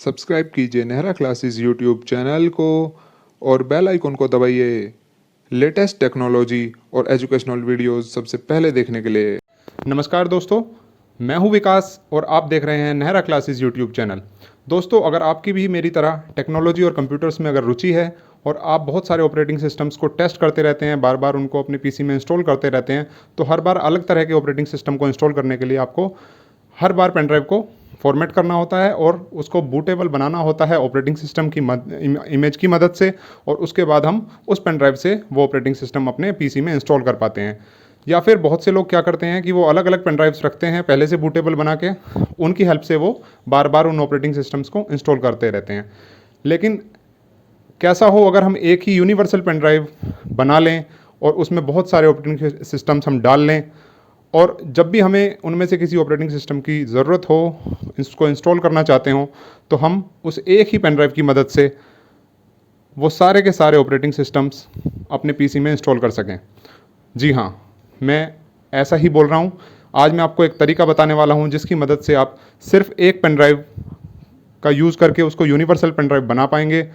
Subscribe कीजिए Nehra classes YouTube channel को और बेल आइकन को दबाइए लेटेस्ट टेक्नोलॉजी और एजुकेशनल वीडियोस सबसे पहले देखने के लिए। नमस्कार दोस्तों, मैं हूं विकास और आप देख रहे हैं नेहरा क्लासेस यूट्यूब चैनल। दोस्तों, अगर आपकी भी मेरी तरह टेक्नोलॉजी और कंप्यूटर्स में अगर रुचि है और आप बहुत सारे ऑपरेटिंग सिस्टम्स को टेस्ट करते रहते हैं, बार बार उनको अपने पीसी में इंस्टॉल करते रहते हैं, तो हर बार अलग तरह के ऑपरेटिंग सिस्टम को इंस्टॉल करने के लिए आपको हर बार पेन ड्राइव को फॉर्मेट करना होता है और उसको बूटेबल बनाना होता है ऑपरेटिंग सिस्टम की इमेज की मदद से, और उसके बाद हम उस पेन ड्राइव से वो ऑपरेटिंग सिस्टम अपने पीसी में इंस्टॉल कर पाते हैं। या फिर बहुत से लोग क्या करते हैं कि वो अलग अलग पेन ड्राइव्स रखते हैं पहले से बूटेबल बना के, उनकी हेल्प से वो बार बार उन ऑपरेटिंग सिस्टम्स को इंस्टॉल करते रहते हैं। लेकिन कैसा हो अगर हम एक ही यूनिवर्सल पेन ड्राइव बना लें और उसमें बहुत सारे ऑपरेटिंग सिस्टम्स हम डाल लें, और जब भी हमें उनमें से किसी ऑपरेटिंग सिस्टम की ज़रूरत हो, इसको इंस्टॉल करना चाहते हो, तो हम उस एक ही पेन ड्राइव की मदद से वो सारे के सारे ऑपरेटिंग सिस्टम्स अपने पीसी में इंस्टॉल कर सकें। जी हाँ, मैं ऐसा ही बोल रहा हूँ। आज मैं आपको एक तरीका बताने वाला हूँ जिसकी मदद से आप सिर्फ एक पेन ड्राइव का यूज़ करके उसको यूनिवर्सल पेन ड्राइव बना पाएंगे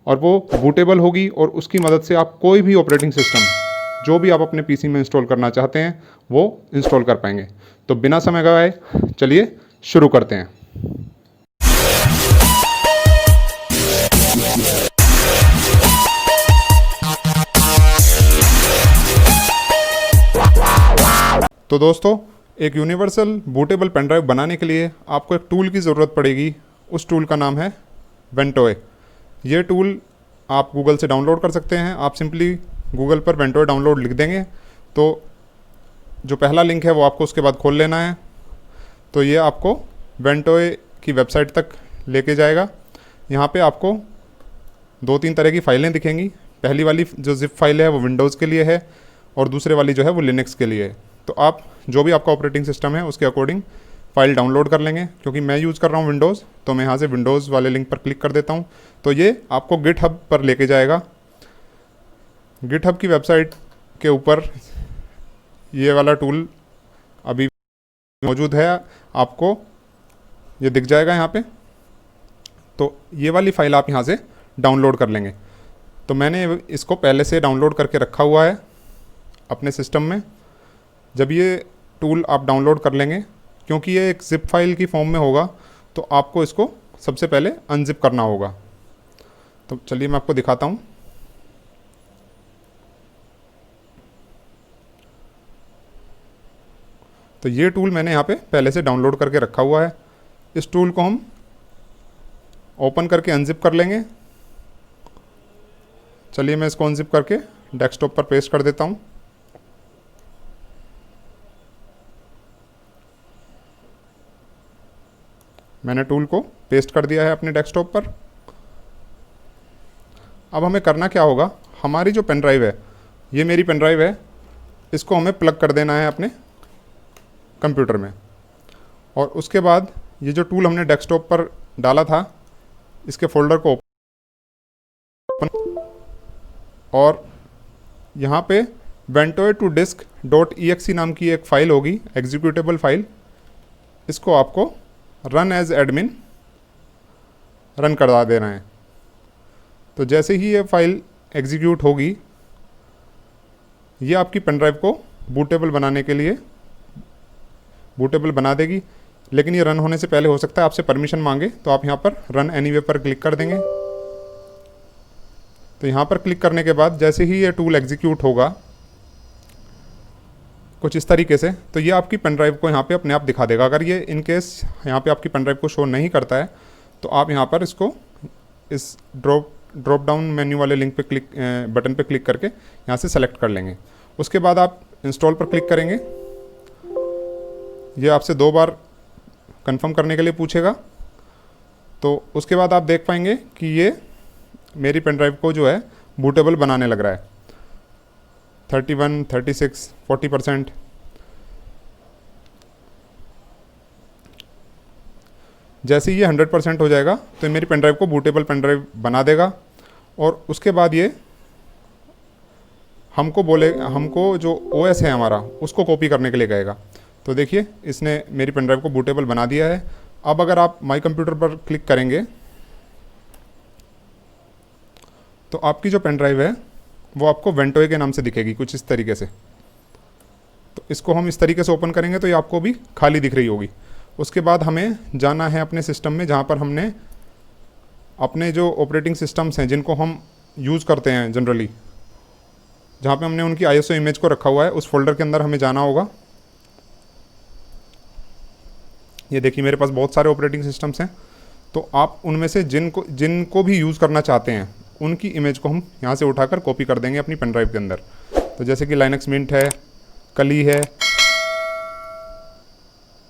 और वो बूटेबल होगी, और उसकी मदद से आप कोई भी ऑपरेटिंग सिस्टम जो भी आप अपने पीसी में इंस्टॉल करना चाहते हैं वो इंस्टॉल कर पाएंगे। तो बिना समय गवाए चलिए शुरू करते हैं। तो दोस्तों, एक यूनिवर्सल बूटेबल पेन ड्राइव बनाने के लिए आपको एक टूल की ज़रूरत पड़ेगी। उस टूल का नाम है वेंटोए। ये टूल आप गूगल से डाउनलोड कर सकते हैं। आप सिंपली गूगल पर वेंटोए डाउनलोड लिख देंगे तो जो पहला लिंक है वो आपको उसके बाद खोल लेना है। तो ये आपको वेंटोए की वेबसाइट तक लेके जाएगा। यहाँ पे आपको दो तीन तरह की फ़ाइलें दिखेंगी। पहली वाली जो ज़िप फाइल है वो विंडोज़ के लिए है और दूसरे वाली जो है वो लिनक्स के लिए है। तो आप जो भी आपका ऑपरेटिंग सिस्टम है उसके अकॉर्डिंग फ़ाइल डाउनलोड कर लेंगे। क्योंकि मैं यूज़ कर रहा हूँ विंडोज़, तो मैं यहाँ से विंडोज़ वाले लिंक पर क्लिक कर देता हूँ। तो ये आपको गिटहब पर लेके जाएगा। गिटहब की वेबसाइट के ऊपर ये वाला टूल अभी मौजूद है, आपको ये दिख जाएगा यहाँ पे। तो ये वाली फ़ाइल आप यहाँ से डाउनलोड कर लेंगे। तो मैंने इसको पहले से डाउनलोड करके रखा हुआ है अपने सिस्टम में। जब ये टूल आप डाउनलोड कर लेंगे, क्योंकि ये एक ज़िप फाइल की फॉर्म में होगा, तो आपको इसको सबसे पहले अनजिप करना होगा। तो चलिए मैं आपको दिखाता हूँ। तो ये टूल मैंने यहाँ पे पहले से डाउनलोड करके रखा हुआ है। इस टूल को हम ओपन करके अनजिप कर लेंगे। चलिए मैं इसको अनजिप करके डेस्कटॉप पर पेस्ट कर देता हूँ। मैंने टूल को पेस्ट कर दिया है अपने डेस्कटॉप पर। अब हमें करना क्या होगा, हमारी जो पेन ड्राइव है, ये मेरी पेन ड्राइव है, इसको हमें प्लग कर देना है अपने कंप्यूटर में। और उसके बाद ये जो टूल हमने डेस्कटॉप पर डाला था, इसके फोल्डर को ओपन, और यहाँ पे वेंटोए टू डिस्क .exe नाम की एक फ़ाइल होगी, एग्जीक्यूटेबल फाइल। इसको आपको रन एज एडमिन रन करवा देना है। तो जैसे ही ये फाइल एग्जीक्यूट होगी, ये आपकी पेन ड्राइव को बूटेबल बनाने के लिए बूटेबल बना देगी। लेकिन ये रन होने से पहले हो सकता है आपसे परमिशन मांगे, तो आप यहाँ पर रन एनीवे पर क्लिक कर देंगे। तो यहाँ पर क्लिक करने के बाद जैसे ही ये टूल एग्जीक्यूट होगा कुछ इस तरीके से, तो ये आपकी पेन ड्राइव को यहाँ पे अपने आप दिखा देगा। अगर ये इन केस यहाँ पे आपकी पेन ड्राइव को शो नहीं करता है, तो आप यहाँ पर इसको इस ड्रॉप डाउन मेन्यू वाले लिंक पे बटन पे क्लिक करके यहाँ से सेलेक्ट कर लेंगे। उसके बाद आप इंस्टॉल पर क्लिक करेंगे। ये आपसे 2 बार कंफर्म करने के लिए पूछेगा। तो उसके बाद आप देख पाएंगे कि ये मेरी पेन ड्राइव को जो है बूटेबल बनाने लग रहा है। 31, 36, 40%। जैसे ही ये 100% हो जाएगा तो मेरी पेन ड्राइव को बूटेबल पेन ड्राइव बना देगा। और उसके बाद ये हमको जो OS है हमारा, उसको कॉपी करने के लिए कहेगा। तो देखिए, इसने मेरी पेन ड्राइव को बूटेबल बना दिया है। अब अगर आप माई कंप्यूटर पर क्लिक करेंगे तो आपकी जो पेन ड्राइव है वो आपको वेंटोए के नाम से दिखेगी कुछ इस तरीके से। तो इसको हम इस तरीके से ओपन करेंगे तो ये आपको भी खाली दिख रही होगी। उसके बाद हमें जाना है अपने सिस्टम में, जहाँ पर हमने अपने जो ऑपरेटिंग सिस्टम्स हैं जिनको हम यूज़ करते हैं जनरली, जहाँ पे हमने उनकी आईएसओ इमेज को रखा हुआ है, उस फोल्डर के अंदर हमें जाना होगा। ये देखिए मेरे पास बहुत सारे ऑपरेटिंग सिस्टम्स हैं, तो आप उनमें से जिनको भी यूज़ करना चाहते हैं उनकी इमेज को हम यहाँ से उठाकर कॉपी कर देंगे अपनी पेन ड्राइव के अंदर। तो जैसे कि लाइनक्स मिंट है, कली है,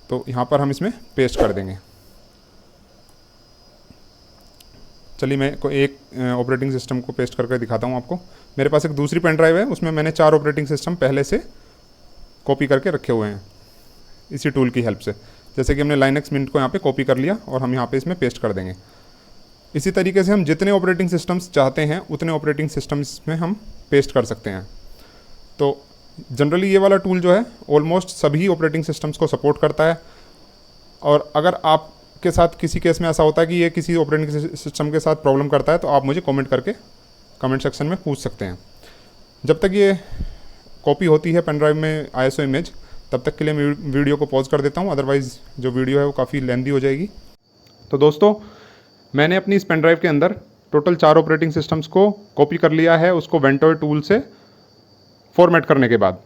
तो यहाँ पर हम इसमें पेस्ट कर देंगे। चलिए मैं एक ऑपरेटिंग सिस्टम को पेस्ट करके दिखाता हूँ आपको। मेरे पास एक दूसरी पेन ड्राइव है, उसमें मैंने 4 ऑपरेटिंग सिस्टम पहले से कॉपी करके रखे हुए हैं इसी टूल की हेल्प से। जैसे कि हमने लाइनक्स मिंट को यहाँ पे कॉपी कर लिया और हम यहाँ पे इसमें पेस्ट कर देंगे। इसी तरीके से हम जितने ऑपरेटिंग सिस्टम्स चाहते हैं उतने ऑपरेटिंग सिस्टम्स में हम पेस्ट कर सकते हैं। तो जनरली ये वाला टूल जो है ऑलमोस्ट सभी ऑपरेटिंग सिस्टम्स को सपोर्ट करता है। और अगर आपके साथ किसी केस में ऐसा होता है कि ये किसी ऑपरेटिंग सिस्टम के साथ प्रॉब्लम करता है, तो आप मुझे कमेंट करके कमेंट सेक्शन में पूछ सकते हैं। जब तक ये कॉपी होती है पेन ड्राइव में आईएसओ इमेज, तब तक के लिए मैं वीडियो को पॉज कर देता हूँ, अदरवाइज़ जो वीडियो है वो काफ़ी लेंदी हो जाएगी। तो दोस्तों, मैंने अपनी इस पेन ड्राइव के अंदर टोटल 4 ऑपरेटिंग सिस्टम्स को कॉपी कर लिया है, उसको वेंटोए टूल से फॉर्मेट करने के बाद।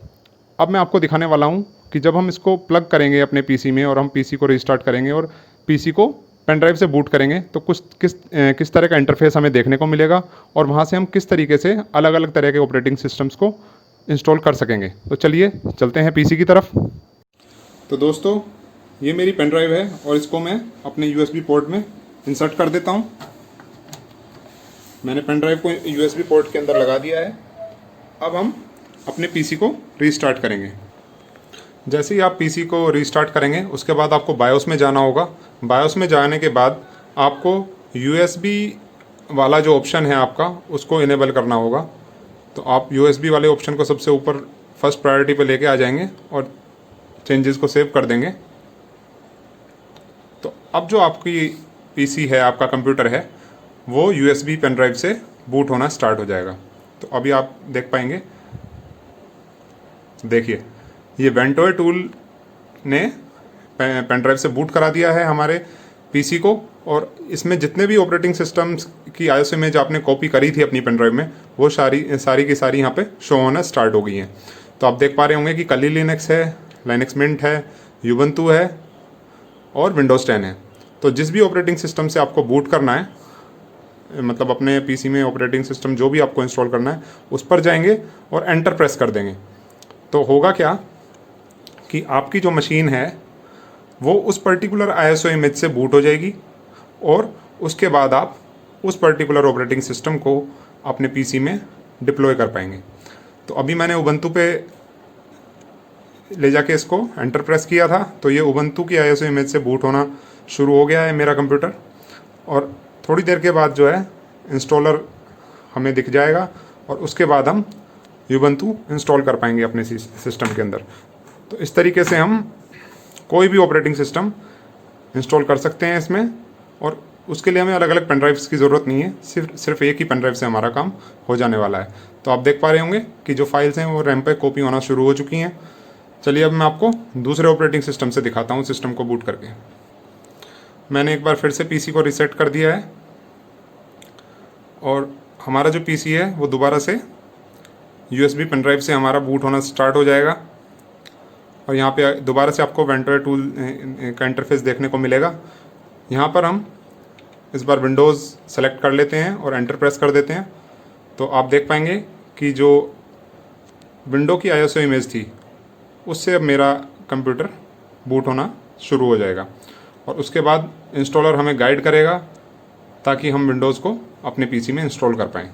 अब मैं आपको दिखाने वाला हूँ कि जब हम इसको प्लग करेंगे अपने पीसी में और हम पीसी को रिस्टार्ट करेंगे और पीसी को पेन ड्राइव से बूट करेंगे, तो किस तरह का इंटरफेस हमें देखने को मिलेगा और वहाँ से हम किस तरीके से अलग अलग तरह के ऑपरेटिंग सिस्टम्स को इंस्टॉल कर सकेंगे। तो चलिए चलते हैं पीसी की तरफ। तो दोस्तों, ये मेरी पेन ड्राइव है और इसको मैं अपने यूएसबी पोर्ट में इंसर्ट कर देता हूँ। मैंने पेन ड्राइव को यूएसबी पोर्ट के अंदर लगा दिया है। अब हम अपने पीसी को रीस्टार्ट करेंगे। जैसे ही आप पीसी को रीस्टार्ट करेंगे, उसके बाद आपको बायोस में जाना होगा। बायोस में जाने के बाद आपको यूएसबी वाला जो ऑप्शन है आपका, उसको इनेबल करना होगा। तो आप यूएसबी वाले ऑप्शन को सबसे ऊपर फर्स्ट प्रायोरिटी पे लेके आ जाएंगे और चेंजेस को सेव कर देंगे। तो अब जो आपकी पीसी है, आपका कंप्यूटर है, वो यूएसबी पेन ड्राइव से बूट होना स्टार्ट हो जाएगा। तो अभी आप देख पाएंगे, देखिए ये वेंटोए टूल ने पेन ड्राइव से बूट करा दिया है हमारे पीसी को, और इसमें जितने भी ऑपरेटिंग सिस्टम्स की आईएसओ इमेज आपने कॉपी करी थी अपनी पेन ड्राइव में, वो सारी की सारी यहाँ पे शो होना स्टार्ट हो गई हैं। तो आप देख पा रहे होंगे कि कली लिनक्स है, लाइनक्स मिंट है, यूबंतु है और विंडोज़ 10 है। तो जिस भी ऑपरेटिंग सिस्टम से आपको बूट करना है, मतलब अपने पीसी में ऑपरेटिंग सिस्टम जो भी आपको इंस्टॉल करना है, उस पर जाएंगे और एंटर प्रेस कर देंगे। तो होगा क्या कि आपकी जो मशीन है वो उस पर्टिकुलर आईएसओ इमेज से बूट हो जाएगी और उसके बाद आप उस पर्टिकुलर ऑपरेटिंग सिस्टम को अपने पीसी में डिप्लॉय कर पाएंगे। तो अभी मैंने उबंटू पे ले जाके इसको एंटर प्रेस किया था, तो ये उबंटू की आईएसओ इमेज से बूट होना शुरू हो गया है मेरा कंप्यूटर। और थोड़ी देर के बाद जो है इंस्टॉलर हमें दिख जाएगा और उसके बाद हम उबंटू इंस्टॉल कर पाएंगे अपने सिस्टम के अंदर। तो इस तरीके से हम कोई भी ऑपरेटिंग सिस्टम इंस्टॉल कर सकते हैं इसमें, और उसके लिए हमें अलग अलग पेन ड्राइव्स की ज़रूरत नहीं है, सिर्फ एक ही पेन ड्राइव से हमारा काम हो जाने वाला है। तो आप देख पा रहे होंगे कि जो फाइल्स हैं वो रैम पे कॉपी होना शुरू हो चुकी हैं। चलिए अब मैं आपको दूसरे ऑपरेटिंग सिस्टम से दिखाता हूँ सिस्टम को बूट करके। मैंने एक बार फिर से पीसी को रीसेट कर दिया है और हमारा जो पीसी है वो दोबारा से यूएसबी पेन ड्राइव से हमारा बूट होना स्टार्ट हो जाएगा। और यहाँ पे दोबारा से आपको वेंटोए टूल का इंटरफेस देखने को मिलेगा। यहाँ पर हम इस बार विंडोज़ सेलेक्ट कर लेते हैं और एंटर प्रेस कर देते हैं। तो आप देख पाएंगे कि जो विंडो की आईएसओ इमेज थी उससे अब मेरा कंप्यूटर बूट होना शुरू हो जाएगा, और उसके बाद इंस्टॉलर हमें गाइड करेगा ताकि हम विंडोज़ को अपने पीसी में इंस्टॉल कर पाएँ।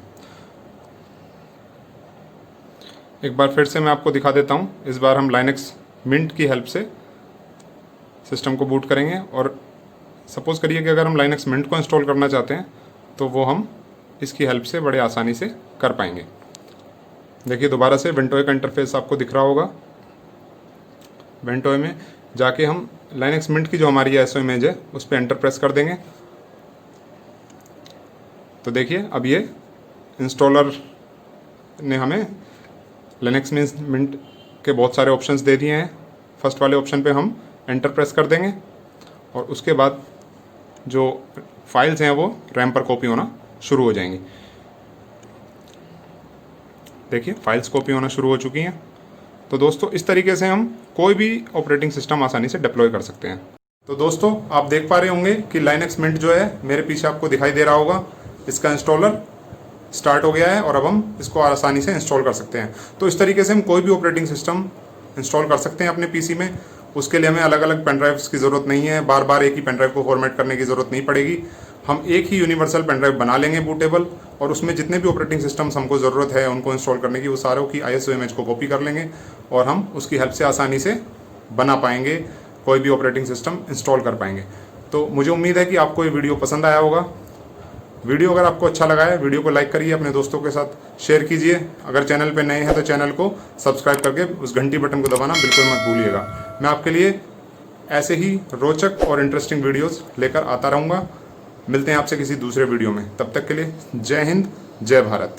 एक बार फिर से मैं आपको दिखा देता हूँ। इस बार हम लाइनक्स मिंट की हेल्प से सिस्टम को बूट करेंगे, और सपोज़ करिए कि अगर हम लाइनक्स मिंट को इंस्टॉल करना चाहते हैं तो वो हम इसकी हेल्प से बड़े आसानी से कर पाएंगे। देखिए दोबारा से वेंटोए का इंटरफेस आपको दिख रहा होगा। वेंटोए में जाके हम लाइनक्स मिंट की जो हमारी आईएसओ इमेज है उस पर एंटर प्रेस कर देंगे। तो देखिए अब ये इंस्टॉलर ने हमें लिनक्स मिंट के बहुत सारे ऑप्शंस दे दिए हैं। फर्स्ट वाले ऑप्शन पे हम एंटर प्रेस कर देंगे और उसके बाद जो फाइल्स हैं वो रैम पर कॉपी होना शुरू हो जाएंगी। देखिए फाइल्स कॉपी होना शुरू हो चुकी हैं। तो दोस्तों इस तरीके से हम कोई भी ऑपरेटिंग सिस्टम आसानी से डिप्लॉय कर सकते हैं। तो दोस्तों आप देख पा रहे होंगे कि लाइनक्स मिंट जो है मेरे पीछे आपको दिखाई दे रहा होगा, इसका इंस्टॉलर स्टार्ट हो गया है और अब हम इसको आसानी से इंस्टॉल कर सकते हैं। तो इस तरीके से हम कोई भी ऑपरेटिंग सिस्टम इंस्टॉल कर सकते हैं अपने पीसी में। उसके लिए हमें अलग अलग पेन ड्राइव्स की ज़रूरत नहीं है, बार बार एक ही पेन ड्राइव को फॉर्मेट करने की ज़रूरत नहीं पड़ेगी। हम एक ही यूनिवर्सल पेन ड्राइव बना लेंगे बूटेबल, और उसमें जितने भी ऑपरेटिंग सिस्टम्स हमको ज़रूरत है उनको इंस्टॉल करने की, वो सारों की ISO इमेज को कॉपी कर लेंगे और हम उसकी हेल्प से आसानी से बना पाएंगे, कोई भी ऑपरेटिंग सिस्टम इंस्टॉल कर पाएंगे। तो मुझे उम्मीद है कि आपको ये वीडियो पसंद आया होगा। वीडियो अगर आपको अच्छा लगा है, वीडियो को लाइक करिए, अपने दोस्तों के साथ शेयर कीजिए। अगर चैनल पे नए हैं तो चैनल को सब्सक्राइब करके उस घंटी बटन को दबाना बिल्कुल मत भूलिएगा। मैं आपके लिए ऐसे ही रोचक और इंटरेस्टिंग वीडियोस लेकर आता रहूँगा। मिलते हैं आपसे किसी दूसरे वीडियो में, तब तक के लिए जय हिंद, जय भारत।